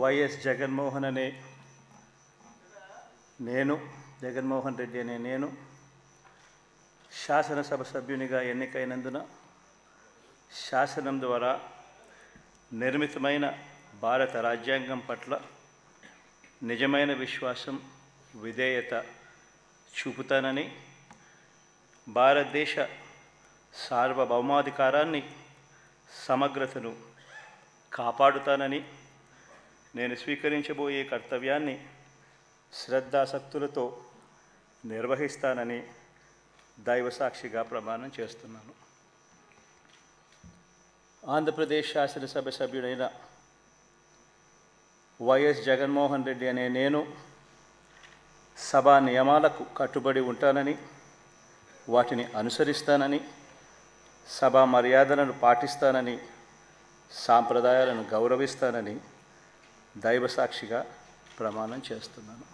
YS Jaganmohan అనే నేను జగన్మోహన్ రెడ్డి అనే నేను శాసనసభ సభ్యునిగా ఎన్నికైనందున శాసనం ద్వారా నిర్మితమైన భారత రాజ్యాంగం పట్ల నిజమైన విశ్వాసం విధేయత చూపుతానని భారతదేశ సార్వభౌమాధికారాన్ని సమగ్రతను కాపాడుతానని నేను స్వీకరించబోయే కర్తవ్యాన్ని శ్రద్ధాసక్తులతో నిర్వహిస్తానని దైవసాక్షిగా ప్రమాణం చేస్తున్నాను. ఆంధ్రప్రదేశ్ శాసనసభ సభ్యుడైన వైఎస్ జగన్మోహన్ రెడ్డి అనే నేను సభా నియమాలకు కట్టుబడి ఉంటానని, వాటిని అనుసరిస్తానని, సభా మర్యాదలను పాటిస్తానని, సాంప్రదాయాలను గౌరవిస్తానని దైవసాక్షిగా ప్రమాణం చేస్తున్నాను.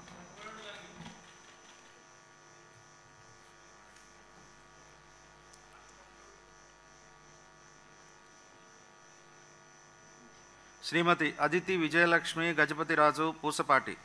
శ్రీమతి Aditi Vijayalakshmi Gajapathiraju Pusapati.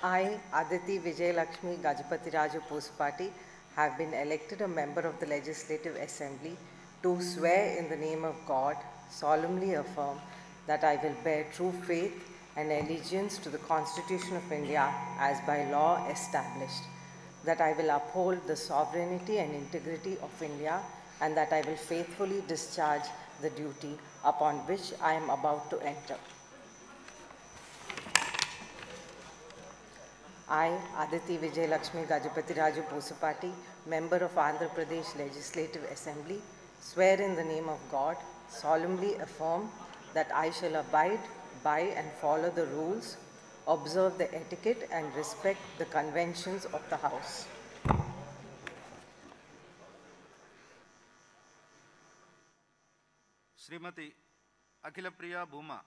I, Aditi Vijayalakshmi Gajapati Pusapati, have been elected a member of the Legislative Assembly, do swear in the name of God, solemnly affirm that I will bear true faith and allegiance to the Constitution of India as by law established, that I will uphold the sovereignty and integrity of India, and that I will faithfully discharge the duty upon which I am about to enter. I, Aditi Vijayalakshmi Gajapati Raju Pusapati, member of Andhra Pradesh Legislative Assembly, swear in the name of God, solemnly affirm that I shall abide by and follow the rules, observe the etiquette and respect the conventions of the House. Srimati Akhila Priya Bhuma.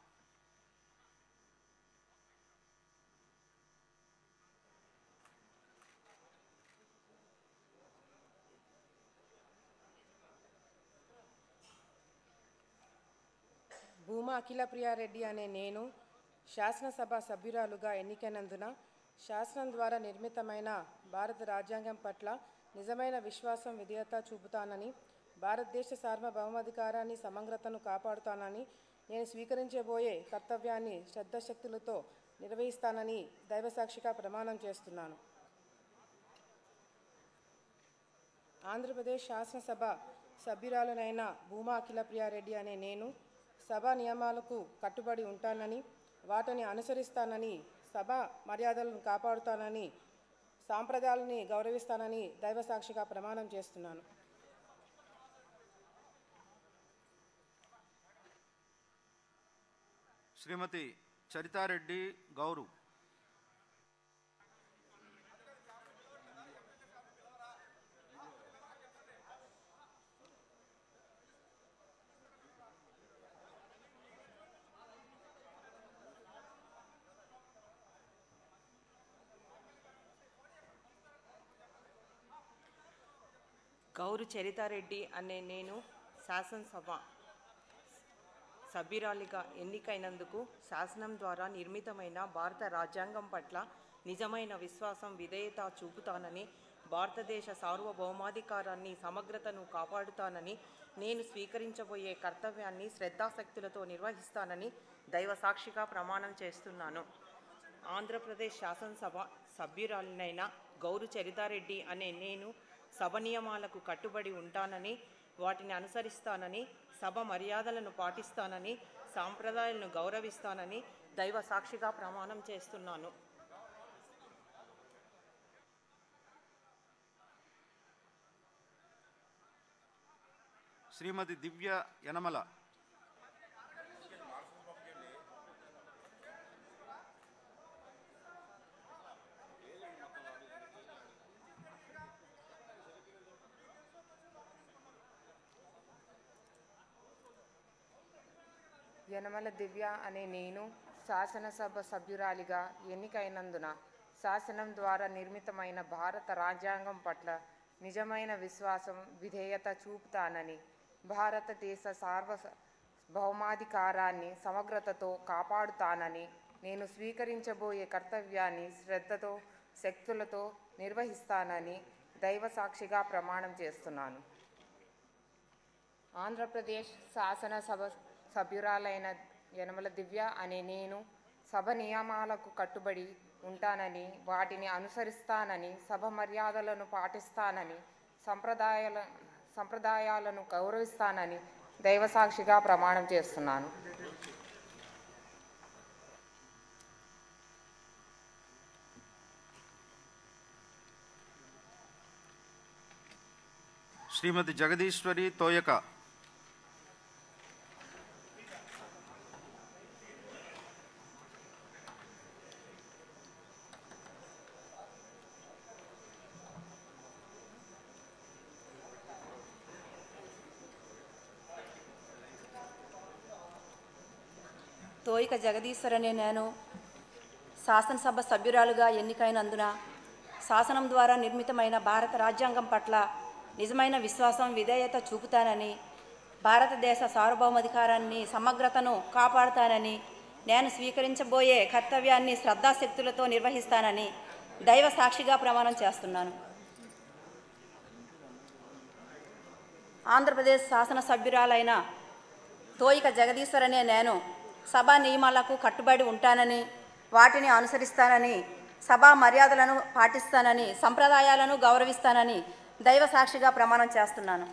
Bhuma Akhila Priya Reddy అనే నేను శాసనసభ సభ్యురాలుగా ఎన్నికైనందున శాసనం ద్వారా నిర్మితమైన భారత రాజ్యాంగం పట్ల నిజమైన విశ్వాసం విధేయత చూపుతానని, భారతదేశ సార్వభౌమాధికారాన్ని సమగ్రతను కాపాడుతానని, నేను స్వీకరించబోయే కర్తవ్యాన్ని శ్రద్ధశక్తులతో నిర్వహిస్తానని దైవసాక్షిగా ప్రమాణం చేస్తున్నాను. ఆంధ్రప్రదేశ్ శాసనసభ సభ్యురాలునైన భూమా అఖిల ప్రియారెడ్డి అనే నేను సభా నియమాలకు కట్టుబడి ఉంటానని, వాటిని అనుసరిస్తానని, సభా మర్యాదలను కాపాడుతానని, సాంప్రదాయాలని గౌరవిస్తానని దైవసాక్షిగా ప్రమాణం చేస్తున్నాను. శ్రీమతి చరితారెడ్డి గౌరు. గౌరు చరితారెడ్డి అనే నేను శాసనసభ సభ్యురాలిగా ఎన్నికైనందుకు శాసనం ద్వారా నిర్మితమైన భారత రాజ్యాంగం పట్ల నిజమైన విశ్వాసం విధేయత చూపుతానని, భారతదేశ సార్వభౌమాధికారాన్ని సమగ్రతను కాపాడుతానని, నేను స్వీకరించబోయే కర్తవ్యాన్ని శ్రద్ధాశక్తులతో నిర్వహిస్తానని దైవ సాక్షిగా ప్రమాణం చేస్తున్నాను. ఆంధ్రప్రదేశ్ శాసనసభ సభ్యురాలినైన గౌరు చరితారెడ్డి అనే నేను సభ నియమాలకు కట్టుబడి ఉంటానని, వాటిని అనుసరిస్తానని, సభ మర్యాదలను పాటిస్తానని, సాంప్రదాయాలను గౌరవిస్తానని దైవ సాక్షిగా ప్రమాణం చేస్తున్నాను. శ్రీమతి దివ్య యనమల. యనమల దివ్య అనే నేను శాసనసభ సభ్యురాలిగా ఎన్నికైనందున శాసనం ద్వారా నిర్మితమైన భారత రాజ్యాంగం పట్ల నిజమైన విశ్వాసం విధేయత చూపుతానని, భారతదేశ సార్వభౌమాధికారాన్ని సమగ్రతతో కాపాడుతానని, నేను స్వీకరించబోయే కర్తవ్యాన్ని శ్రద్ధతో శక్తులతో నిర్వహిస్తానని దైవ సాక్షిగా ప్రమాణం చేస్తున్నాను. ఆంధ్రప్రదేశ్ శాసనసభ సభ్యురాలైన యనమల దివ్య అనే నేను సభ నియమాలకు కట్టుబడి ఉంటానని, వాటిని అనుసరిస్తానని, సభ మర్యాదలను పాటిస్తానని, సంప్రదాయాలను గౌరవిస్తానని దైవ సాక్షిగా ప్రమాణం చేస్తున్నాను. శ్రీమతి జగదీశ్వరి తోయక. తోయిక జగదీశ్వర్ అనే నేను శాసనసభ సభ్యురాలుగా ఎన్నికైనందున శాసనం ద్వారా నిర్మితమైన భారత రాజ్యాంగం పట్ల నిజమైన విశ్వాసం విధేయత చూపుతానని, భారతదేశ సార్వభౌమాధికారాన్ని సమగ్రతను కాపాడుతానని, నేను స్వీకరించబోయే కర్తవ్యాన్ని శ్రద్ధాశక్తులతో నిర్వహిస్తానని దైవ సాక్షిగా ప్రమాణం చేస్తున్నాను. ఆంధ్రప్రదేశ్ శాసనసభ్యురాలైన తోయిక జగదీశ్వర్ అనే నేను సభా నియమాలకు కట్టుబడి ఉంటానని, వాటిని అనుసరిస్తానని, సభా మర్యాదలను పాటిస్తానని, సంప్రదాయాలను గౌరవిస్తానని దైవ సాక్షిగా ప్రమాణం చేస్తున్నాను.